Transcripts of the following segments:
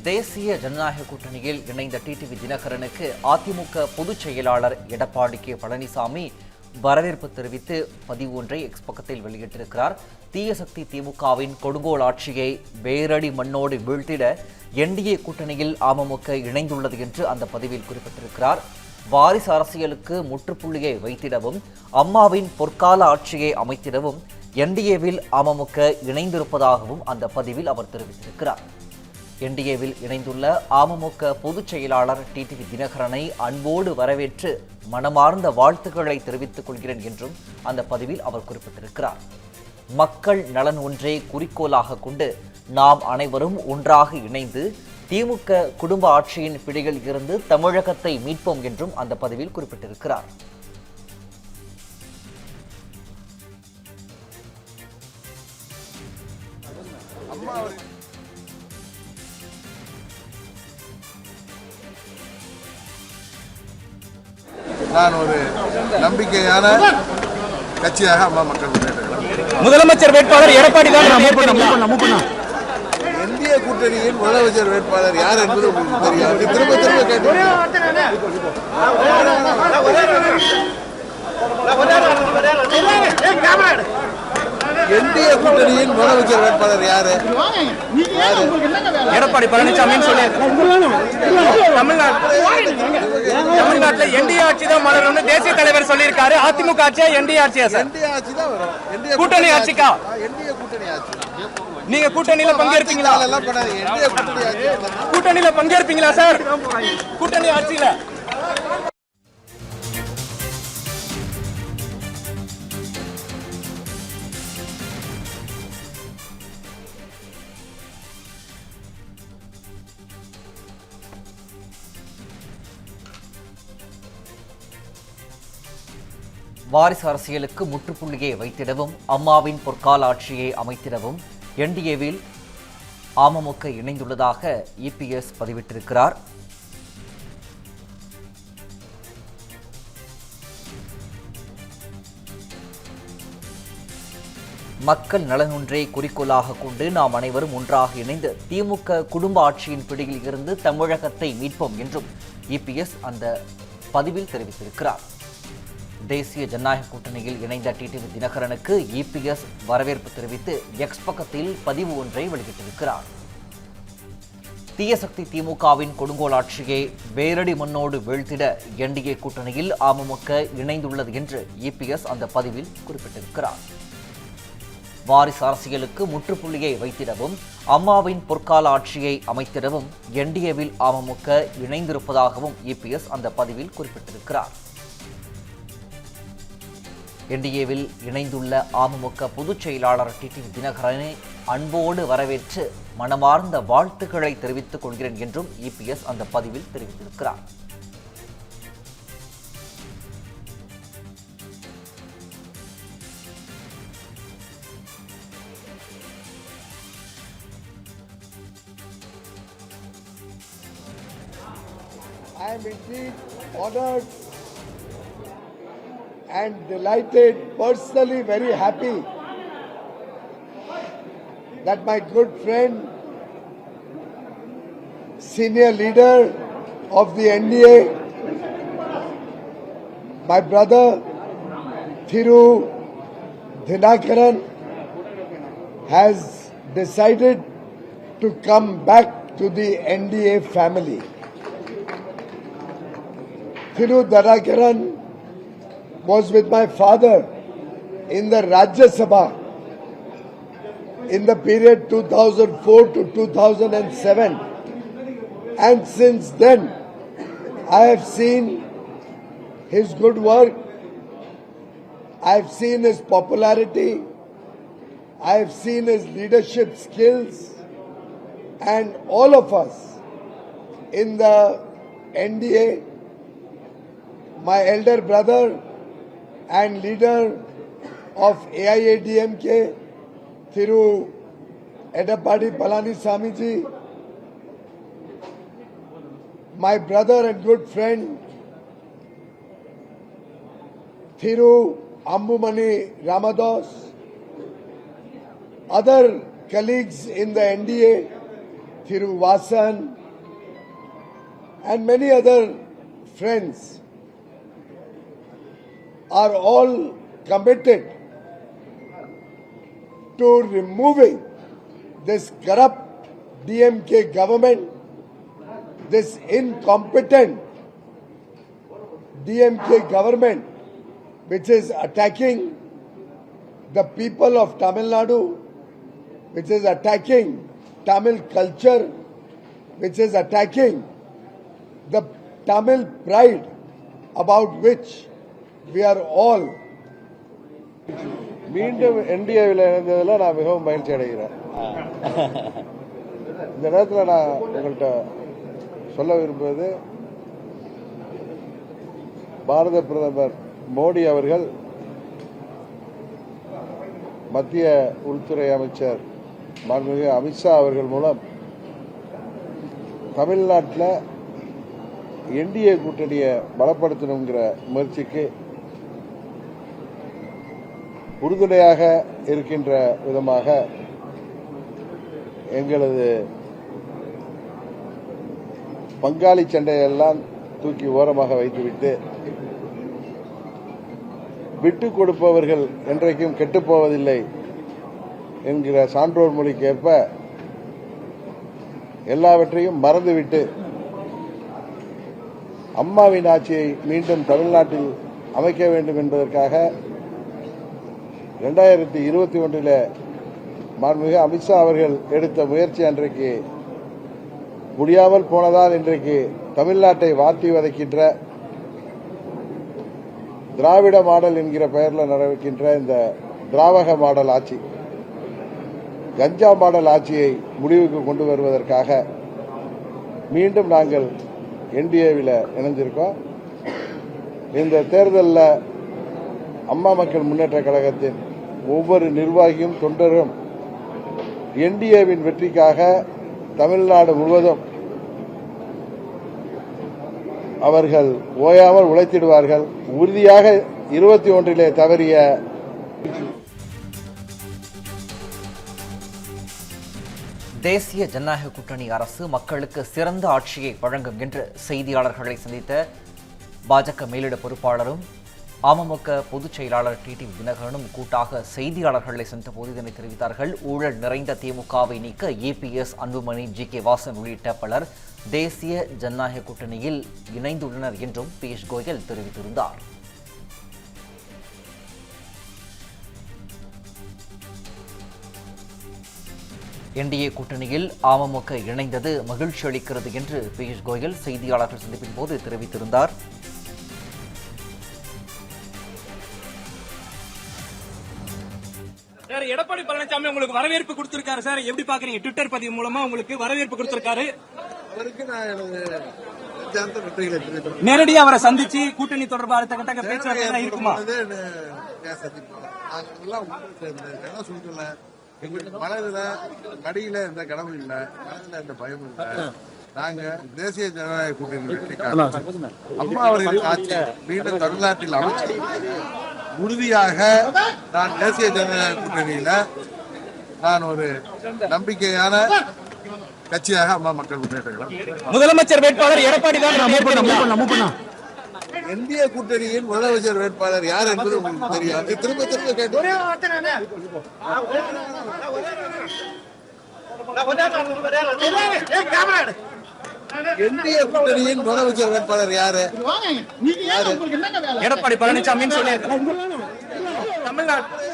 தேசிய ஜனநாயக கூட்டணியில் இணைந்த டிடிவி தினகரனுக்கு அதிமுக பொதுச் செயலாளர் எடப்பாடி கே பழனிசாமி வரவேற்பு தெரிவித்து பதிவு ஒன்றை எக்ஸ் பக்கத்தில் வெளியிட்டிருக்கிறார். தீய சக்தி திமுகவின் கொடுங்கோல் ஆட்சியை வேரடி மண்ணோடு வீழ்த்திட என்டிஏ கூட்டணியில் அமமுக இணைந்துள்ளது என்று அந்த பதிவில் குறிப்பிட்டிருக்கிறார். வாரிசு அரசியலுக்கு முற்றுப்புள்ளியை வைத்திடவும் அம்மாவின் பொற்கால ஆட்சியை அமைத்திடவும் என்டிஏவில் அமமுக இணைந்திருப்பதாகவும் அந்த பதிவில் அவர் தெரிவித்திருக்கிறார். என்டிஏவில் இணைந்துள்ள அமமுக பொதுச் செயலாளர் டிடிவி தினகரனை அன்போடு வரவேற்று மனமார்ந்த வாழ்த்துக்களை தெரிவித்துக் கொள்கிறேன் என்றும் அந்த பதிவில் அவர் குறிப்பிட்டிருக்கிறார். மக்கள் நலன் ஒன்றே குறிக்கோளாக கொண்டு நாம் அனைவரும் ஒன்றாக இணைந்து திமுக குடும்ப ஆட்சியின் பிடியில் இருந்து தமிழகத்தை மீட்போம் என்றும் அந்த பதிவில் குறிப்பிட்டிருக்கிறார். நான் ஒரு நம்பிக்கையான கட்சியாக அம்மா மக்கள் முன்னேற்ற முதலமைச்சர் வேட்பாளர் எடப்பாடி தான். இந்திய கூட்டணியின் முதலமைச்சர் வேட்பாளர் யார் என்பது உங்களுக்கு தெரியாது. திரும்ப திரும்ப கேட்டு என்டிஏ கூட்டணியின் முதலமைச்சர் வேட்பாளர் யாரு? எடப்பாடி பழனிசாமி. தமிழ்நாட்டில் என்டிஏ ஆட்சி தான் மலரும்னு தேசிய தலைவர் சொல்லியிருக்காரு. அதிமுக ஆட்சியா என்டிஏ ஆட்சியா சார்? என்டிஏ ஆட்சி தான் வரும். கூட்டணி ஆட்சிக்கா? என்டிஏ கூட்டணி ஆட்சி. நீங்க கூட்டணியில பங்கேற்பீங்களா? கூட்டணியில பங்கேற்பீங்களா சார்? கூட்டணி ஆட்சியில வாரிசு அரசியலுக்கு முற்றுப்புள்ளியை வைத்திடவும் அம்மாவின் பொற்கால ஆட்சியை அமைத்திடவும் என்டிஏவில் அமமுக இணைந்துள்ளதாக இபிஎஸ் பதிவிட்டிருக்கிறார். மக்கள் நலன் ஒன்றை குறிக்கோளாக கொண்டு நாம் அனைவரும் ஒன்றாக இணைந்து திமுக குடும்ப ஆட்சியின் பிடியில் இருந்து தமிழகத்தை மீட்போம் என்றும் இபிஎஸ் அந்த பதிவில் தெரிவித்திருக்கிறார். தேசிய ஜனநாயக கூட்டணியில் இணைந்த டிடிவி தினகரனுக்கு இபிஎஸ் வரவேற்பு தெரிவித்து எக்ஸ் பக்கத்தில் பதிவு ஒன்றை வெளியிட்டிருக்கிறார். தீய சக்தி திமுகவின் கொடுங்கோல் ஆட்சியை வேரடி மண்ணோடு வீழ்த்திட என்டிஏ கூட்டணியில் அமமுக இணைந்துள்ளது என்று இபிஎஸ் அந்த பதிவில் குறிப்பிட்டிருக்கிறார். வாரிசு அரசியலுக்கு முற்றுப்புள்ளியை வைத்திடவும் அம்மாவின் பொற்கால ஆட்சியை அமைத்திடவும் என்டிஏவில் அமமுக இணைந்திருப்பதாகவும் இபிஎஸ் அந்த பதிவில் குறிப்பிட்டிருக்கிறார். என்டிஏவில் இணைந்துள்ள அமமுக பொதுச் செயலாளர் டிடிவி தினகரனை அன்போடு வரவேற்று மனமார்ந்த வாழ்த்துக்களை தெரிவித்துக் கொள்கிறேன் என்றும் இபிஎஸ் அந்த பதிவில் தெரிவித்திருக்கிறார். I am indeed honored and delighted, personally very happy that my good friend, senior leader of the NDA, my brother Thiru Dinakaran, has decided to come back to the NDA family. Thiru Dinakaran was with my father in the Rajya Sabha in the period 2004 to 2007, and since then I have seen his good work, I have seen his popularity, I have seen his leadership skills, and all of us in the NDA, my elder brother and leader of AIADMK, Thiru Edappadi Palanisamy ji, my brother and good friend Thiru Ambumani Ramadas, other colleagues in the NDA, Thiruvasan, and many other friends are all committed to removing this corrupt DMK government, this incompetent DMK government, which is attacking the people of Tamil Nadu, which is attacking Tamil culture, which is attacking the Tamil pride about which we are all. மீண்டும் என்டிஏவில் இணைந்ததில் நான் மிகவும் மகிழ்ச்சி அடைகிறேன். இந்த நேரத்தில் நான் உங்கள்கிட்ட சொல்ல விரும்புவது, பாரத பிரதமர் மோடி அவர்கள் மத்திய உள்துறை அமைச்சர் மாண்புமிகு அமித்ஷா அவர்கள் மூலம் தமிழ்நாட்டில் என்டிஏ கூட்டணியை பலப்படுத்தணுங்கிற முயற்சிக்கு உறுதுணையாக இருக்கின்ற விதமாக எங்களது பங்காளி சண்டையெல்லாம் தூக்கி ஓரமாக வைத்துவிட்டு, விட்டுக் கொடுப்பவர்கள் என்றைக்கும் கெட்டுப்போவதில்லை என்கிற சான்றோர் மொழிக்கு ஏற்ப எல்லாவற்றையும் மறந்துவிட்டு அம்மாவின் ஆட்சியை மீண்டும் தமிழ்நாட்டில் அமைக்க வேண்டும் என்பதற்காக 2021 மாண்புமிகு அமித்ஷா அவர்கள் எடுத்த முயற்சி அன்றைக்கு முடியாமல் போனதால் இன்றைக்கு தமிழ்நாட்டை வாட்டி வதைக்கின்ற திராவிட மாடல் என்கிற பெயரில் நடக்கின்ற இந்த திராவக மாடல் ஆட்சி, கஞ்சா மாடல் ஆட்சியை முடிவுக்கு கொண்டு வருவதற்காக மீண்டும் நாங்கள் என்டிஏவில் இணைஞ்சிருக்கோம். இந்த தேர்தலில் அம்மா மக்கள் முன்னேற்ற கழகத்தின் ஒவ்வொரு நிர்வாகியும் தொண்டரும் என்டிஏவின் வெற்றிக்காக தமிழ்நாடு முழுவதும் அவர்கள் ஓயாமல் உழைத்திடுவார்கள். உறுதியாக 21 தவறிய தேசிய ஜனநாயக கூட்டணி அரசு மக்களுக்கு சிறந்த ஆட்சியை வழங்கும் என்று செய்தியாளர்களை சந்தித்த பாஜக மேலிட பொறுப்பாளரும் அமமுக பொதுச் செயலாளர் டிடிவி தினகரனும் கூட்டாக செய்தியாளர்களை சந்தித்த போது இதனை தெரிவித்தார்கள். ஊழல் நிறைந்த திமுகவை நீக்க ஏபிஎஸ், அன்புமணி, ஜி.கே. வாசன் உள்ளிட்ட பலர் தேசிய ஜனநாயக கூட்டணியில் இணைந்துள்ளனர் என்றும் பியூஷ் கோயல் தெரிவித்திருந்தார். என்டிஏ கூட்டணியில் அமமுக இணைந்தது மகிழ்ச்சி அளிக்கிறது என்று பியூஷ் கோயல் செய்தியாளர்கள் சந்திப்பின் போது தெரிவித்திருந்தார். சார், எடப்பாடி பழனிசாமி உங்களுக்கு வரவேற்பு கொடுத்திருக்காரு சார், எப்படி பாக்குறீங்க? ட்விட்டர் பதிவு மூலமா உங்களுக்கு வரவேற்பு கொடுத்திருக்காரு. நேரடியா அவரை சந்திச்சு கூட்டணி தொடர்பாக அடுத்த கட்ட பேச்சுவார்த்தை இருக்குமா? எங்களுக்கு மனதுல மடியில எந்த கடவுள் இல்ல, மனதுல எந்த பயமும் இல்ல. நாங்க தேசிய ஜனநாயக கூட்டணி அம்மா அவர்கள் ஆட்சி மீண்டும் தமிழ்நாட்டில் அமைச்சு உறுதியாக நான் தேசிய ஜனநாயக கூட்டணியில நான் ஒரு நம்பிக்கையான கட்சியாக அம்மா மக்கள் முன்னேற்ற கழகம். முதலமைச்சர் வேட்பாளர் எடப்பாடி தான். இந்திய கூட்டணியின் முதலமைச்சர் வேட்பாளர் யார் என்பது உங்களுக்கு தெரியாது. திரும்ப திரும்ப கேட்டு இந்திய கூட்டணியின் முதலமைச்சர் வேட்பாளர் யாரு? எடப்பாடி பழனிசாமி. தமிழ்நாட்டில்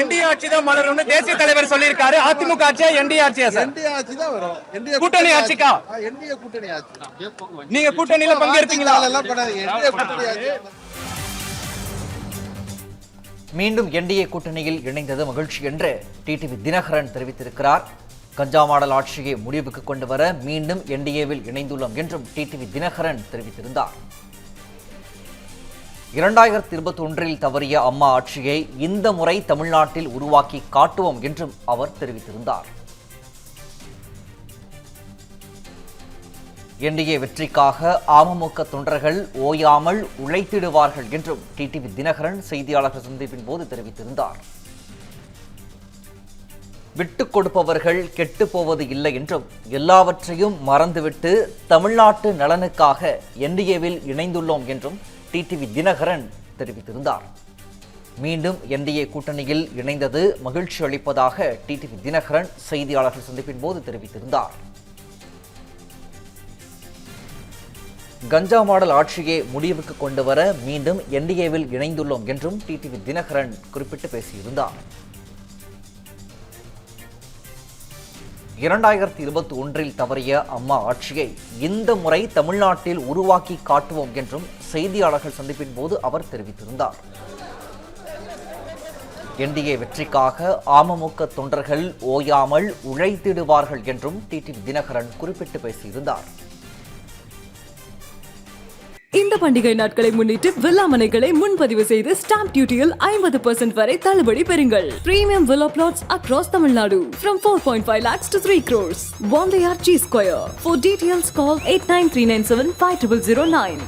என்டிஏ ஆட்சி தான் மலரும்னு தேசிய தலைவர் சொல்லியிருக்காரு. அதிமுக ஆட்சியா என்டிஏ ஆட்சியா சார்? என்டிஏ ஆட்சி தான் வரும். என்டிஏ கூட்டணி ஆட்சிக்கா? என்டிஏ கூட்டணி ஆட்சி. நீங்க கூட்டணியில பங்கேற்பீங்களா? என்டிஏ கூட்டணி ஆட்சி. மீண்டும் என்டிஏ கூட்டணியில் இணைந்தது மகிழ்ச்சி என்று டிடிவி தினகரன் தெரிவித்திருக்கிறார். கஞ்சா மாடல் ஆட்சியை முடிவுக்கு கொண்டு வர மீண்டும் என்டிஏவில் இணைந்துள்ளோம் என்றும் டிடிவி தினகரன் தெரிவித்திருந்தார். 2021 தவறிய அம்மா ஆட்சியை இந்த முறை தமிழ்நாட்டில் உருவாக்கி காட்டுவோம் என்றும் அவர் தெரிவித்திருந்தார். என்டிஏ வெற்றிக்காக அமமுக தொண்டர்கள் ஓயாமல் உழைத்திடுவார்கள் என்றும் டிடிவி தினகரன் செய்தியாளர்கள் சந்திப்பின் போது தெரிவித்திருந்தார். விட்டு கொடுப்பவர்கள் கெட்டு போவது இல்லை என்றும் எல்லாவற்றையும் மறந்துவிட்டு தமிழ்நாட்டு நலனுக்காக என்டிஏவில் இணைந்துள்ளோம் என்றும் டிடிவி தினகரன் தெரிவித்திருந்தார். மீண்டும் என்டிஏ கூட்டணியில் இணைந்தது மகிழ்ச்சி அளிப்பதாக டிடிவி தினகரன் செய்தியாளர்கள் சந்திப்பின் போது தெரிவித்திருந்தார். கஞ்சா மாடல் ஆட்சியை முடிவுக்கு கொண்டு வர மீண்டும் என்டிஏவில் இணைந்துள்ளோம் என்றும் டிடிவி தினகரன் குறிப்பிட்டு பேசியிருந்தார். 2021 தவறிய அம்மா ஆட்சியை இந்த முறை தமிழ்நாட்டில் உருவாக்கி காட்டுவோம் என்றும் செய்தியாளர்கள் சந்திப்பின் போது அவர் தெரிவித்திருந்தார். என்டிஏ வெற்றிக்காக அமமுக தொண்டர்கள் ஓயாமல் உழைத்திடுவார்கள் என்றும் டிடிவி தினகரன் குறிப்பிட்டு பேசியிருந்தார். இந்த பண்டிகை நாட்களை முன்னிட்டு வில்லா மனைகளை முன்பதிவு செய்து ஸ்டாம்ப் டியூட்டியில் 50% வரை தள்ளுபடி பெறுங்கள். Premium villa flats across Tamil Nadu from 4.5 lakhs to 3 crores. One layer G Square. For details call 8939750009.